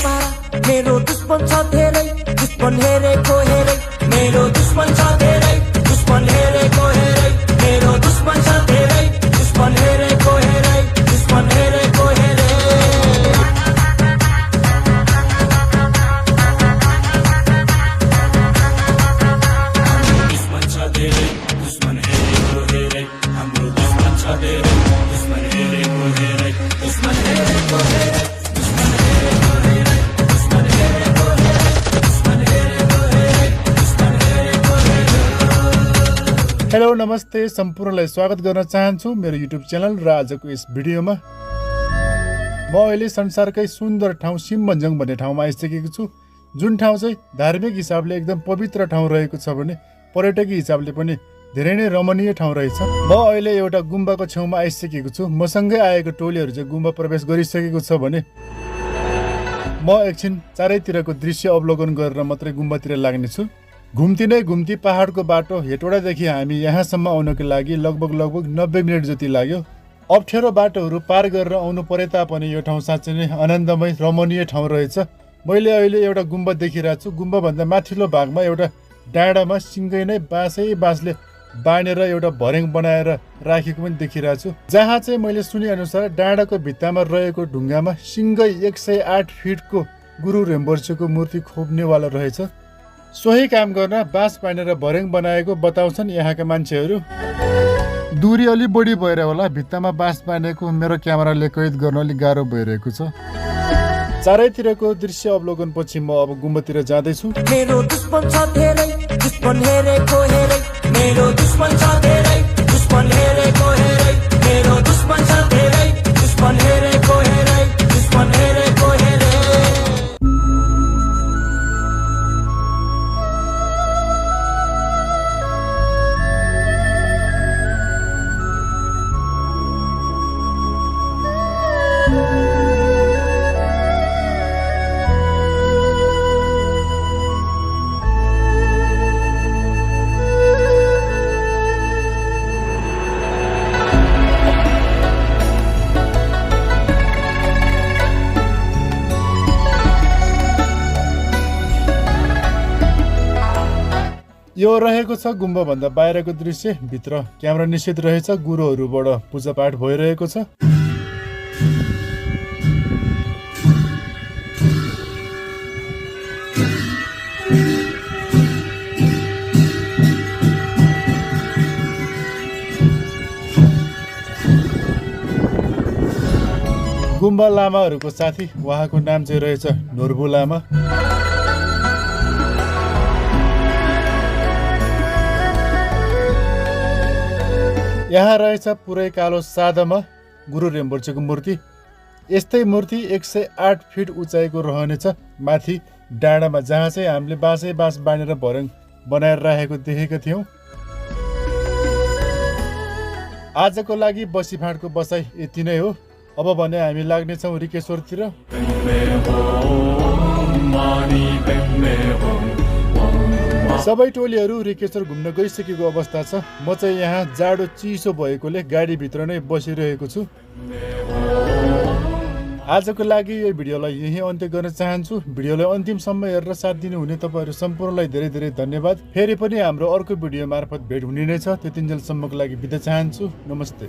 पारा मेरो दुश्मन छ धेरै दुश्मन हेरेको हेरै मेरो दुश्मन छ धेरै दुश्मन हेरेको हेरै मेरो दुश्मन छ धेरै दुश्मन हेरेको हेरै दुश्मन हेरेको हेरै दुश्मन छ धेरै दुश्मन हेरेको हेरै हाम्रो दुश्मन छ धेरै दुश्मन हेरेको हेरै दुश्मन हेरेको हेरै हेलो नमस्ते सम्पूर्णलाई स्वागत गर्न चाहन्छु मेरो युट्युब च्यानल र आजको यस भिडियोमा म अहिले संसारकै सुन्दर ठाउँ सिममन्जङ भन्ने ठाउँमा आइसकेको छु जुन ठाउँ चाहिँ धार्मिक हिसाबले एकदम पवित्र ठाउँ रहेको छ भने पर्यटकीय हिसाबले पनि धेरै नै रमणीय ठाउँ रहेछ। म अहिले एउटा गुम्बाको छेउमा आइसकेको छु। मसँगै आएको टोलीहरू चाहिँ गुम्बा प्रवेश गरिसकेको छ भने म एकछिन चारैतिरको दृश्य अवलोकन गरेर मात्रै गुम्बातिर लाग्नेछु। घुम्ती नै घुम्ती पहाडको बाटो हेटौडादेखि हामी यहाँसम्म आउनको लागि लगभग 90 मिनट जति लाग्यो। अप्ठ्यारो बाटोहरू पार गरेर आउनु परे तापनि यो ठाउँ साँच्चै नै आनन्दमय रमणीय ठाउँ रहेछ। मैले अहिले एउटा गुम्बा देखिरहेको छु। गुम्बाभन्दा माथिल्लो भागमा एउटा डाँडामा सिङ्गै नै बाँसले बाँधेर एउटा भर्याङ बनाएर राखेको पनि देखिरहेको छु। जहाँ चाहिँ मैले सुनेअनुसार डाँडाको भित्तामा रहेको ढुङ्गामा सिङ्गै 108 फिटको गुरु रेम्बोर्छेको मूर्ति खोप्नेवाला रहेछ। सोही काम गर्न बाँस बाँधेर भर्याङ बनाएको बताउँछन् यहाँका मान्छेहरू। दूरी अलि बढी भएर होला भित्तामा बाँस बाँधेको मेरो क्यामेराले कैद गर्न अलिक गाह्रो भइरहेको छ। चारैतिरको दृश्य अवलोकन पछि म अब गुम्बातिर जाँदैछु। मेरो दुश्मन छ धेरै दुश्मन हेरेको हेरै मेरो दुश्मन छ धेरै दुश्मन हेरेको हेरै मेरो दुश्मन छ धेरै दुश्मन हेरेको हेरै दुश्मन हेरेको हेरै यो रहेको छ गुम्बाभन्दा बाहिरको दृश्य। भित्र क्यामेरा निषेध रहेछ। गुरुहरूबाट पूजापाठ भइरहेको छ। गुम्बा लामाहरूको साथी उहाँको नाम चाहिँ रहेछ नोर्बु लामा। यहाँ रहेछ पुरै कालो सादामा गुरु रेम्बोर्छेको मूर्ति। यस्तै मूर्ति 108 फिट उचाइको रहनेछ माथि डाँडामा, जहाँ चाहिँ हामीले बाँस बाँधेर भर्याङ बनाएर राखेको देखेका थियौँ। आजको लागि बसीफाँटको बसाइ यति नै हो। अब भने हामी लाग्नेछौँ रिकेश्वरतिर। सबै टोलीहरू रिकेश्वर घुम्न गइसकेको अवस्था छ। म चाहिँ यहाँ जाडो चिसो भएकोले गाडीभित्र नै बसिरहेको छु। आजको लागि यो भिडियोलाई यही अन्त्य गर्न चाहन्छु। भिडियोलाई अन्तिमसम्म हेरेर साथ दिनुहुने तपाईँहरू सम्पूर्णलाई धेरै धेरै धन्यवाद। फेरि पनि हाम्रो अर्को भिडियो मार्फत भेट हुने नै छ। त्यतिन्जेलसम्मको लागि बिदा चाहन्छु। नमस्ते।